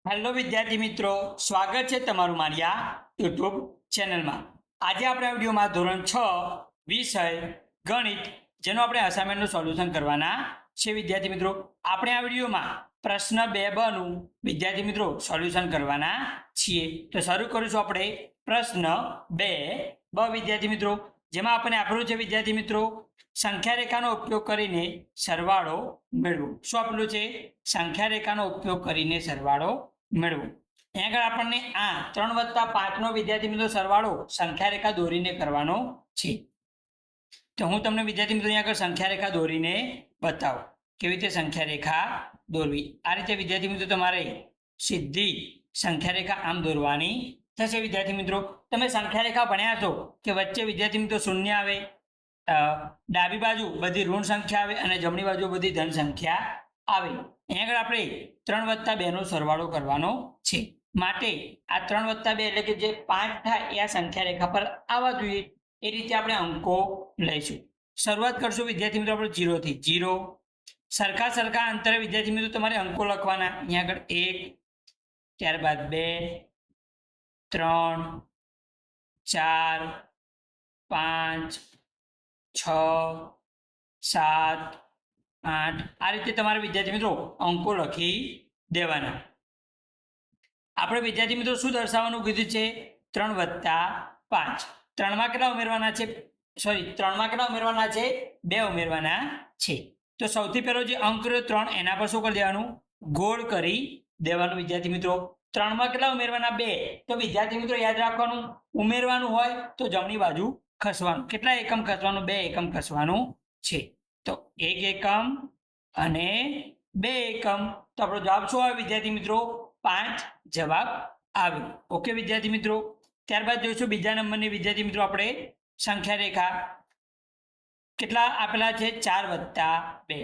Hello વિદ્યાર્થી મિત્રો, સ્વાગત છે તમારું મારી આ યુટ્યુબ ચેનલમાં। આજે આપણે આ વિડીયોમાં ધોરણ 6 વિષય ગણિત જેનો આપણે અસાઇનમેન્ટનું સોલ્યુશન કરવાના છે। વિદ્યાર્થી મિત્રો, આપણે આ વિડીયોમાં પ્રશ્ન 2 નું વિદ્યાર્થી મિત્રો સોલ્યુશન કરવાના છીએ। તો શરૂ કરીશું આપણે પ્રશ્ન 2 વિદ્યાર્થી મિત્રો, જેમાં આપણે આપેલું છે વિદ્યાર્થી મિત્રો સંખ્યા રેખાનો ઉપયોગ કરીને સરવાળો મેળવો। શું આપેલું છે? સંખ્યા રેખાનો ઉપયોગ કરીને સરવાળો મેળવો। અહીં આગળ આપણને આ 3+5 નો વિદ્યાર્થી મિત્રો સરવાળો સંખ્યા રેખા દોરીને કરવાનો છે। તો હું તમને વિદ્યાર્થી મિત્રો અહીં આગળ સંખ્યા રેખા દોરીને બતાવું કેવી રીતે સંખ્યા રેખા દોરવી। આ રીતે વિદ્યાર્થી મિત્રો તમારે સીધી સંખ્યા રેખા આમ દોરવાની થશે। વિદ્યાર્થી મિત્રો, તમે સંખ્યા રેખા ભણ્યા છો કે વચ્ચે વિદ્યાર્થી મિત્રો શૂન્ય આવે, ડાબી બાજુ બધી ઋણ સંખ્યા આવે અને જમણી બાજુ બધી ધન સંખ્યા આવે। અહીં આગળ આપણે 3+2 નો સરવાળો કરવાનો છે, માટે આ 3+2 એટલે કે જે 5 થાય એ આ સંખ્યા રેખા પર આવવા જોઈએ એ રીતે આપણે અંકો લઈશું। શરૂઆત કરશું વિદ્યાર્થી મિત્રો આપણે 0 થી। 0 સરખા અંતરે વિદ્યાર્થી મિત્રો તમારે અંકો લખવાના। અહીં આગળ 1, ત્યારબાદ 2, 3, 4, 5, 6, 7, 8 આ રીતે તમારે વિદ્યાર્થી મિત્રો અંકો લખી દેવાના। આપણે વિદ્યાર્થી મિત્રો શું દર્શાવવાનું કીધું છે? 3+5। 3માં કેટલા ઉમેરવાના છે? 3માં કેટલા ઉમેરવાના છે? 2 ઉમેરવાના છે। તો સૌથી પહેલો જે અંક રહ્યો 3 એના પર શું કરી દેવાનું? ગોળ કરી દેવાનું। વિદ્યાર્થી મિત્રો 3માં કેટલા ઉમેરવાના? 2। તો વિદ્યાર્થી મિત્રો યાદ રાખવાનું, ઉમેરવાનું હોય તો જમણી બાજુ ખસવાનું। કેટલા એકમ ખસવાનું? 2 એકમ ખસવાનું છે। તો 1 એકમ અને 2 એકમ, તો આપણો જવાબ શું આવે વિદ્યાર્થી મિત્રો? 5 જવાબ આવ્યો। ઓકે વિદ્યાર્થી મિત્રો, ત્યારબાદ જોઈશું બીજા નંબરની વિદ્યાર્થી મિત્રો આપણે સંખ્યા રેખા કેટલા આપેલા છે? 4+2।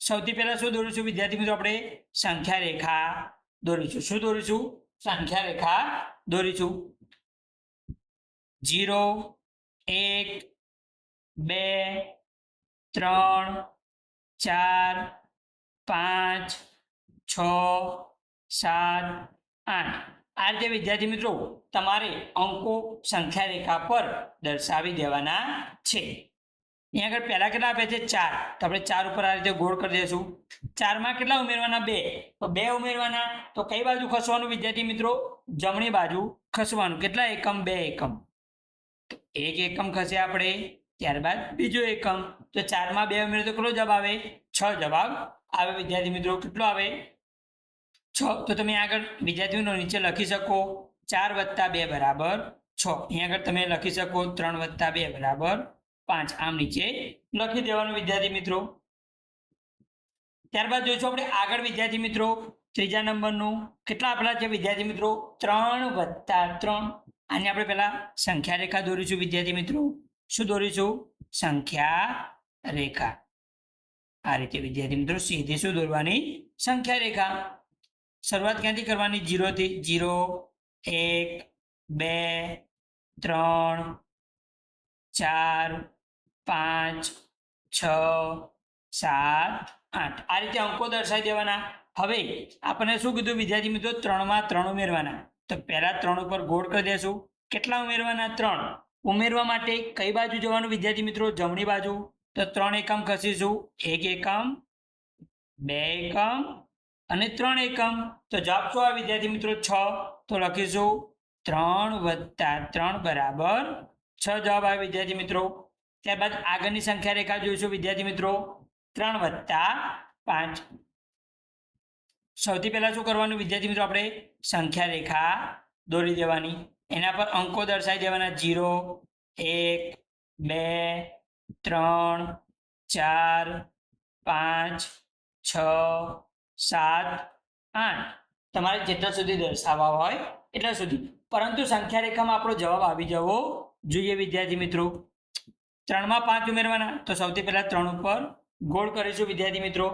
સૌથી પહેલા શું દોરીશું વિદ્યાર્થી મિત્રો? આપણે સંખ્યા રેખા દોરીશું। શું દોરીશું? સંખ્યા રેખા દોરીશું। 0, 1, 2, 3, 4, 5, 6, 7, 8 આ રીતે વિદ્યાર્થી મિત્રો તમારે અંકો સંખ્યા રેખા પર દર્શાવી દેવાના છે। અહીં આગળ પહેલા કેટલા આપ્યા છે? 4। તો આપણે 4 ઉપર આ રીતે ગોળ કરી દઈશું। 4માં કેટલા ઉમેરવાના? 2। તો 2 ઉમેરવાના, તો કઈ બાજુ ખસવાનું વિદ્યાર્થી મિત્રો? જમણી બાજુ ખસવાનું। કેટલા એકમ? 2 એકમ। તો 1 એકમ ખસે આપણે, ત્યારબાદ બીજો એકમ। તો 4માં 2 ઉમેરે તો કેટલો જવાબ આવે? 6 જવાબ આવે વિદ્યાર્થી મિત્રો। કેટલો આવે? 6। તો તમે આગળ વિદ્યાર્થી મિત્રો નીચે લખી શકો 4+2 બરાબર 6। અહીં આગળ તમે લખી શકો 3+2 બરાબર 5। આમ નીચે લખી દેવાનું વિદ્યાર્થી મિત્રો। ત્યારબાદ જોઈશું આપણે આગળ વિદ્યાર્થી મિત્રો ત્રીજા નંબરનું કેટલા આપેલા છે વિદ્યાર્થી મિત્રો? 3+3। આને આપણે પહેલા સંખ્યા રેખા દોરીશું વિદ્યાર્થી મિત્રો। શું દોરીશું? સંખ્યા રેખા। આ રીતે વિદ્યાર્થી મિત્રો સીધી શું દોરવાની? સંખ્યા રેખા। શરૂઆત ક્યાંથી કરવાની? 0 થી। 0, 1, 2, 3, 4, 5, 6, 7, 8 આ રીતે અંકો દર્શાવી દેવાના। હવે આપણને શું કીધું વિદ્યાર્થી મિત્રો? 3માં 3 ઉમેરવાના। તો પહેલા 3 ઉપર ગોળ કરી દેશું। કેટલા ઉમેરવાના? 3। ઉમેરવા માટે કઈ બાજુ જવાનું વિદ્યાર્થી મિત્રો? જમણી બાજુ। તો 3 એકમ ખસીશું। 1 એકમ, 2 એકમ અને 3 એકમ। તો જવાબ શું આવે વિદ્યાર્થી મિત્રો? 6। તો લખીશું 3+3 બરાબર 6 જવાબ આવે વિદ્યાર્થી મિત્રો। ત્યારબાદ આગળની સંખ્યા રેખા જોઈશું વિદ્યાર્થી મિત્રો 3+5। સૌથી પહેલા શું કરવાનું વિદ્યાર્થી મિત્રો? આપણે સંખ્યા રેખા દોરી દેવાની। એના પર અંકો દર્શાવી દેવાના। 0, 1, 2, 3, 4, 5, 6, 7, 8 તમારે જેટલા સુધી દર્શાવવા હોય એટલા સુધી, પરંતુ સંખ્યા રેખામાં આપણો જવાબ આવી જવો જોઈએ વિદ્યાર્થી મિત્રો। 3માં 5 ઉમેરવાના, તો સૌથી પહેલા 3 ઉપર ગોળ કરીશું વિદ્યાર્થી મિત્રો।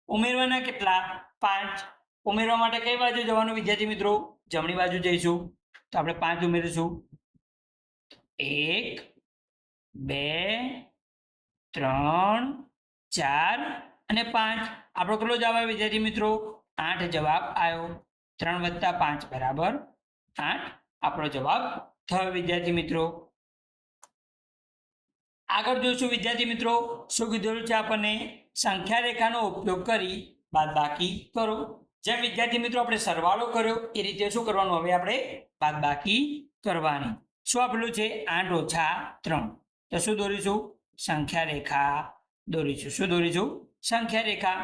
ઉમેરવાના કેટલા? 5। ઉમેરવા માટે કઈ બાજુ જવાનું વિદ્યાર્થી મિત્રો? જમણી બાજુ જઈશું। તો આપણે 5 ઉમેરીશું। 1, 2, 3, 4 અને 5 આપણો કેટલો જવાબ આવ્યો વિદ્યાર્થી મિત્રો? 8 જવાબ આવ્યો। 3 + 5 બરાબર 8 આપણો જવાબ થયો વિદ્યાર્થી મિત્રો. આગળ જોઈશું વિદ્યાર્થી મિત્રો શું કીધેલું છે આપણને સંખ્યા રેખાનો ઉપયોગ કરી બાદબાકી કરો. જેમ વિદ્યાર્થી મિત્રો આપણે સરવાળો કર્યો એ રીતે શું કરવાનું, હવે આપણે બાદબાકી કરવાની. શું આપેલું છે 8 - 3. તો શું દોરીશું, સંખ્યા રેખા દોરીશું. શું દોરીશું, સંખ્યા રેખા.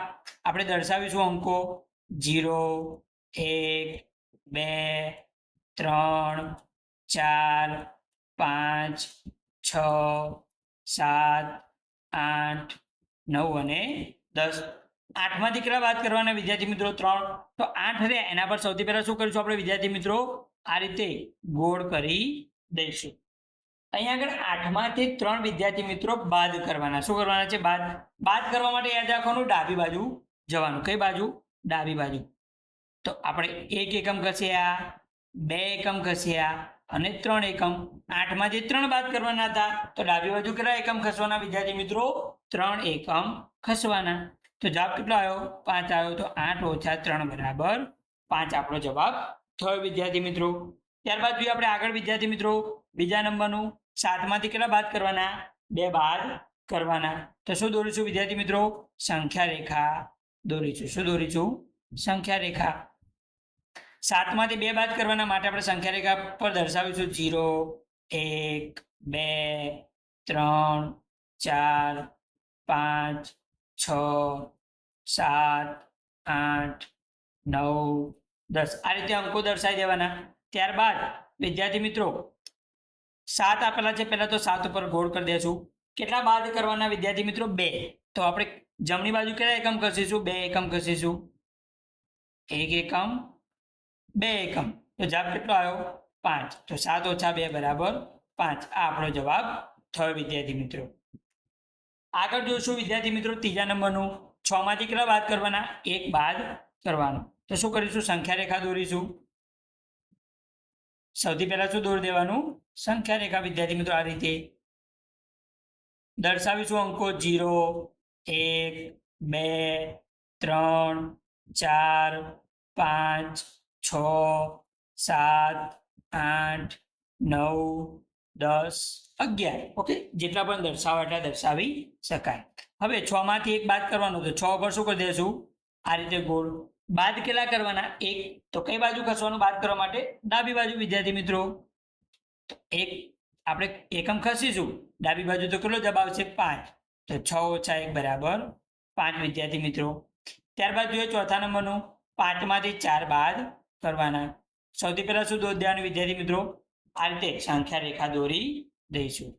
આપણે દર્શાવીશું અંકો 0 1 2 3 4 5 6 7 8 9 અને 10. 8માંથી કેટલા બાદ કરવાના વિદ્યાર્થી મિત્રો, 3. તો 8 રહ્યા એના પર સૌથી પહેલા શું કરીશું આપણે વિદ્યાર્થી મિત્રો, આ રીતે ગોળ કરી દઈશું. અહીંયા આગળ 8માંથી 3 વિદ્યાર્થી મિત્રો બાદ કરવાના. શું કરવાના છે, બાદ કરવા માટે યાદ રાખવાનું ડાબી બાજુ જવાનું. કઈ બાજુ, ડાબી બાજુ. તો આપણે 1 એકમ ખસ્યા, 2 એકમ ખસ્યા અને 3 એકમ. 8માંથી 3 બાદ કરવાના હતા તો ડાબી બાજુ કેટલા એકમ ખસવાના વિદ્યાર્થી મિત્રો, 3 એકમ ખસવાના. તો જવાબ કેટલો આવ્યો, 5 આવ્યો. તો 8 - 3 બરાબર 5 આપણો જવાબ થયો વિદ્યાર્થી મિત્રો. ત્યારબાદ જોઈએ આપણે આગળ વિદ્યાર્થી મિત્રો બીજા નંબરનું 7માંથી કેટલા બાદ કરવાના, 2 બાદ કરવાના. તો શું દોરીશું વિદ્યાર્થી મિત્રો, સંખ્યા રેખા દોરીશું. શું દોરીશું, સંખ્યા રેખા. 7માંથી 2 બાદ કરવાના માટે આપણે સંખ્યા રેખા પર દર્શાવીશું 0 1 2 3 4 5 6 7 8 9 10. આ રીતે અંકો દર્શાવી દેવાના. ત્યારબાદ વિદ્યાર્થી મિત્રો 7 આપેલા છે, પહેલા તો 7 ઉપર ગોળ કરી દેશું. કેટલા બાદ કરવાના વિદ્યાર્થી મિત્રો, 2. તો આપણે જમણી બાજુ કેટલા એકમ ખસીશું, 2 એકમ ખસીશું. 1 એકમ 2 એકમ. તો જવાબ કેટલો આવ્યો, 5. તો 7 - 2 બરાબર 5. આ આપણો જવાબ થયો વિદ્યાર્થી મિત્રો. આગળ જોઈશું વિદ્યાર્થી મિત્રો ત્રીજા નંબરનું 6માંથી કેટલા બાદ કરવાના, 1 બાદ કરવાનો. તો શું કરીશું, સંખ્યા રેખા દોરીશું. સૌથી પહેલા શું દોરી દેવાનું, સંખ્યા રેખા વિદ્યાર્થી મિત્રો. આ રીતે દર્શાવીશું અંકો 0 1 2 3 4 5 6 7 8 9 10 11. ઓકે, જેટલા પણ દર્શાવવા એટલા દર્શાવી શકાય. હવે 6માંથી 1 બાદ કરવાનો, તો 6 પર શું કરી દઈશું, આ રીતે ગોળ. બાદ કેટલા કરવાના, 1. તો કઈ બાજુ ખસવાનું બાદ કરવા માટે, ડાબી બાજુ વિદ્યાર્થી મિત્રો. તો 1 આપણે એકમ ખસીશું ડાબી બાજુ, તો કેટલો જવાબ આવશે, 5. તો 6 - 1 બરાબર 5 વિદ્યાર્થી મિત્રો. ત્યારબાદ જોઈએ ચોથા નંબરનું 5માંથી 4 બાદ કરવાના. સૌથી પહેલા શું દોરી દેવાનું વિદ્યાર્થી મિત્રો, આ રીતે સંખ્યા રેખા દોરી દઈશું.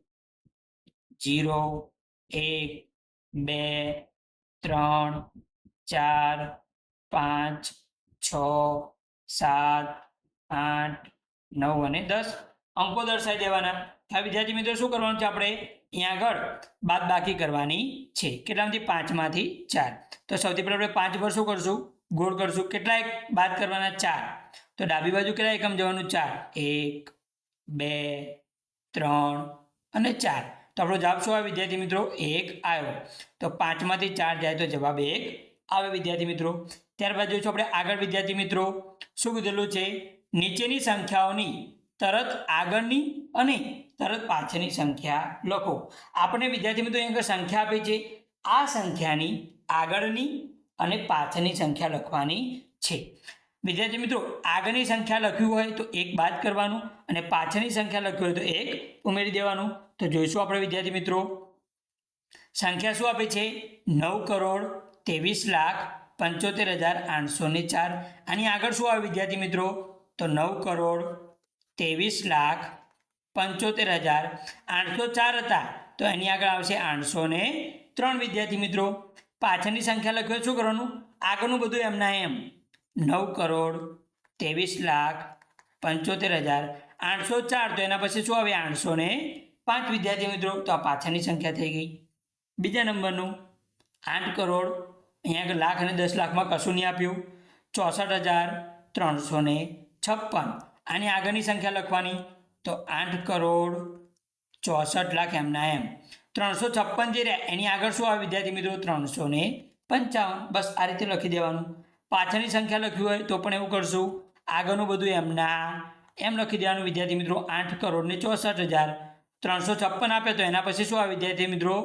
0 1 2 3 4 5 6 7 8 9 અને 10 અંકો દર્શાવી દેવાના. હવે વિદ્યાર્થી મિત્રો શું કરવાનું છે, આપણે અહીંયા આગળ બાદ બાકી કરવાની છે. કેટલામાંથી, 5માંથી 4. તો સૌથી પહેલા આપણે 5 પર શું કરશું, ગોળ કરશું. કેટલા એક બાદ કરવાના, 4. તો ડાબી બાજુ કેટલા એકમ જવાનું, 4. 1 2 3 અને 4. તો આપણો જવાબ શું આવે વિદ્યાર્થી મિત્રો, 1 આવ્યો. તો 5માંથી 4 જાય તો જવાબ 1 આવે વિદ્યાર્થી મિત્રો. ત્યારબાદ જોઈશું આપણે આગળ વિદ્યાર્થી મિત્રો શું કીધેલું છે, નીચેની સંખ્યાઓની તરત આગળની અને તરત પાછળની સંખ્યા લખો. આપણે વિદ્યાર્થી મિત્રો અહીંયા સંખ્યા આપી છે, આ સંખ્યાની આગળની અને પાછળની સંખ્યા લખવાની છે. વિદ્યાર્થી મિત્રો આગળની સંખ્યા લખ્યું હોય તો 1 બાદ કરવાનું અને પાછળની સંખ્યા લખ્યું હોય તો 1 ઉમેરી દેવાનું. તો જોઈશું આપણે વિદ્યાર્થી મિત્રો સંખ્યા શું આપે છે, 9,23,75,804. આની આગળ શું આવે વિદ્યાર્થી મિત્રો, તો 9,23,75,804 હતા. તો એની આગળ આવશે 803 વિદ્યાર્થી મિત્રો. પાછળની સંખ્યા લખ્યો શું કરવાનું, આગળનું બધું એમના એમ. 9,23,75,804. તો એના પછી શું આવે, 805 વિદ્યાર્થી મિત્રો. તો આ પાછળની સંખ્યા થઈ ગઈ. બીજા નંબરનું 8 કરોડ, અહીંયા આગળ લાખ અને 10 લાખમાં કશું નહીં આપ્યું. 64,356. આની આગળની સંખ્યા લખવાની. તો 8,64,00,000 એમના એમ. 356 જે રહ્યા એની આગળ શું આવે વિદ્યાર્થી મિત્રો, 355. બસ આ રીતે લખી દેવાનું. પાછળની સંખ્યા લખ્યું હોય તો પણ એવું કરશું. આગળનું બધું એમના એમ લખી દેવાનું વિદ્યાર્થી મિત્રો. 8,64,356 આપે તો એના પછી શું આવે વિદ્યાર્થી મિત્રો?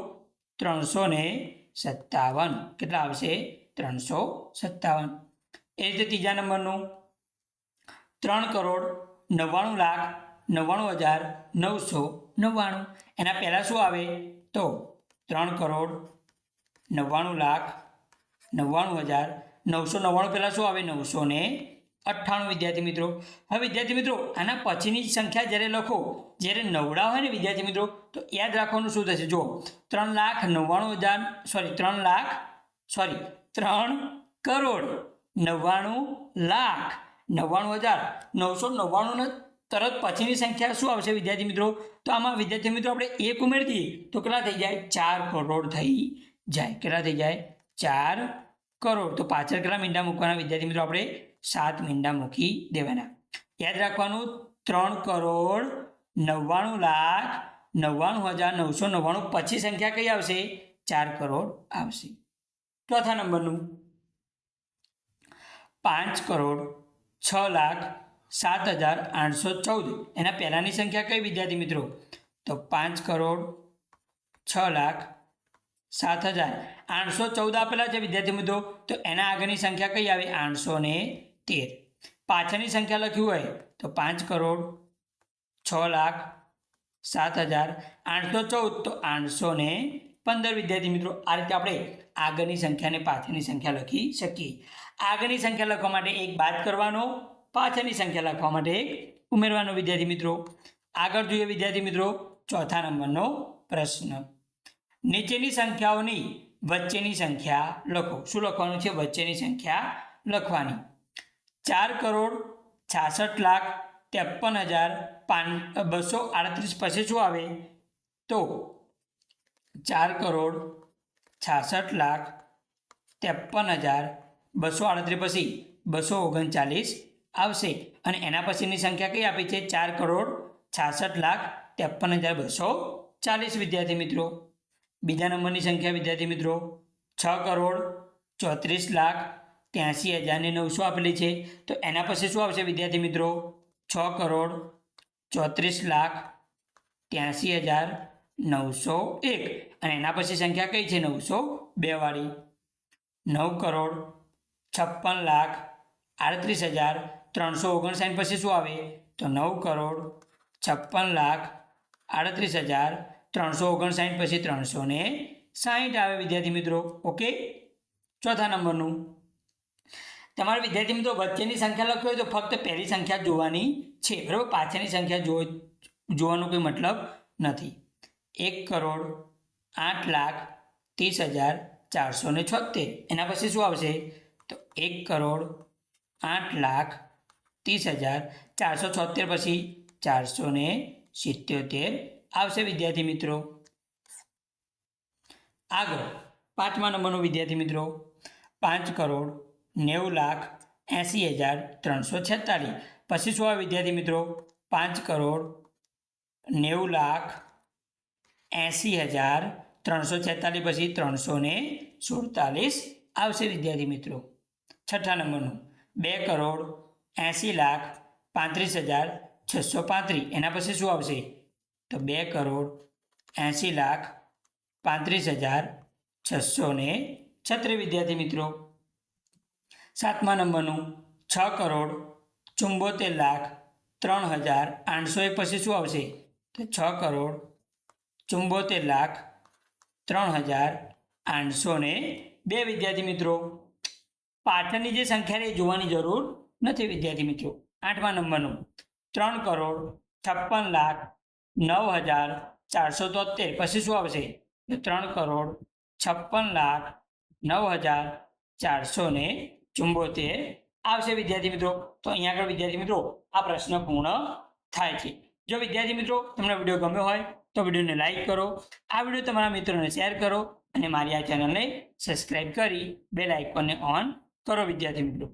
357. કેટલા આવશે? 357. એ રીતે ત્રીજા નંબરનું 3,99,99,999. એના પહેલાં શું આવે તો 3,99,99,999 પહેલાં શું આવે? 998 વિદ્યાર્થી મિત્રો. હવે વિદ્યાર્થી મિત્રો આના પછીની સંખ્યા જ્યારે લખો, જ્યારે નવડા હોય ને વિદ્યાર્થી મિત્રો, તો યાદ રાખવાનું શું થશે? જો 3,99,99,999,999 તરત પછીની સંખ્યા શું આવશે વિદ્યાર્થી મિત્રો? તો આમાં વિદ્યાર્થી મિત્રો આપણે 1 ઉમેરી દઈએ તો કેટલા થઈ જાય? 4 કરોડ થઈ જાય. કેટલા થઈ જાય? 4 કરોડ. તો પાછળ કેટલા મીંડા મૂકવાના વિદ્યાર્થી મિત્રો? આપણે 7 મીંડા મૂકી દેવાના. યાદ રાખવાનું 3,99,99,999 પછી સંખ્યા કઈ આવશે? 4 કરોડ આવશે. ચોથા નંબરનું 5,06,07,814. એના પહેલાની સંખ્યા કઈ વિદ્યાર્થી મિત્રો? તો 5,06,07,814 આપેલા છે વિદ્યાર્થી મિત્રો. તો એના આગળની સંખ્યા કઈ આવે? 813. પાછળની સંખ્યા લખ્યું હોય તો 5,06,07,814 તો 815 વિદ્યાર્થી મિત્રો. આ રીતે આપણે આગળની સંખ્યાને પાછળની સંખ્યા લખી શકીએ. આગળની સંખ્યા લખવા માટે એક બાદ કરવાનો, પાછળની સંખ્યા લખવા માટે એક ઉમેરવાનો વિદ્યાર્થી મિત્રો. આગળ જોઈએ વિદ્યાર્થી મિત્રો ચોથા નંબરનો પ્રશ્ન. નીચેની સંખ્યાઓની વચ્ચેની સંખ્યા લખો. શું લખવાનું છે? વચ્ચેની સંખ્યા લખવાની. 4,66,53,238 પછી શું આવે? તો 4,66,53,238 પછી 239 આવશે. અને એના પછીની સંખ્યા કઈ આપી છે? 4,66,53,240 વિદ્યાર્થી મિત્રો. બીજા નંબરની સંખ્યા વિદ્યાર્થી મિત્રો 6,34,83,900 આપેલી છે. તો એના પછી શું આવશે વિદ્યાર્થી મિત્રો? 6,34,83,901. અને એના પછી સંખ્યા કઈ છે? 902 વાળી. 9,56,38,359 પછી શું આવે? તો 9,56,38,359 પછી 360 આવે વિદ્યાર્થી મિત્રો. ઓકે. ચોથા નંબરનું તમારે વિદ્યાર્થી મિત્રો વચ્ચેની સંખ્યા લખવી હોય તો ફક્ત પહેલી સંખ્યા જોવાની છે, બરાબર? પાછળની સંખ્યા જોવાનો કોઈ મતલબ નથી. 1,08,30,476. એના પછી શું આવશે? તો 1,08,30,476 પછી 477 આવશે વિદ્યાર્થી મિત્રો. આગળ પાંચમા નંબરનું વિદ્યાર્થી મિત્રો 5,90,80,346. પછી શું આવે વિદ્યાર્થી મિત્રો? 5,90,80,346 પછી 347 આવશે વિદ્યાર્થી મિત્રો. છઠ્ઠા નંબરનું 2,80,35,635. એના પછી શું આવશે? તો 2,80,35,636 વિદ્યાર્થી મિત્રો. સાતમા નંબરનું 6,74,03,801 પછી શું આવશે? તો 6,74,03,802 વિદ્યાર્થી મિત્રો. પાછળની જે સંખ્યા એ જોવાની જરૂર નથી વિદ્યાર્થી મિત્રો. આઠમા નંબરનું 3,56,09,473 પછી શું આવશે? તો 3,56,09,474 આવશે વિદ્યાર્થી મિત્રો. તો અહીંયા આગળ વિદ્યાર્થી મિત્રો આ પ્રશ્ન પૂર્ણ થાય છે. જો વિદ્યાર્થી મિત્રો તમને વિડીયો ગમ્યો હોય તો વિડીયોને લાઈક કરો, આ વિડીયો તમારા મિત્રોને શેર કરો અને મારી આ ચેનલને સબસ્ક્રાઈબ કરી બેલ આઇકોનને ઓન કરો વિદ્યાર્થી મિત્રો.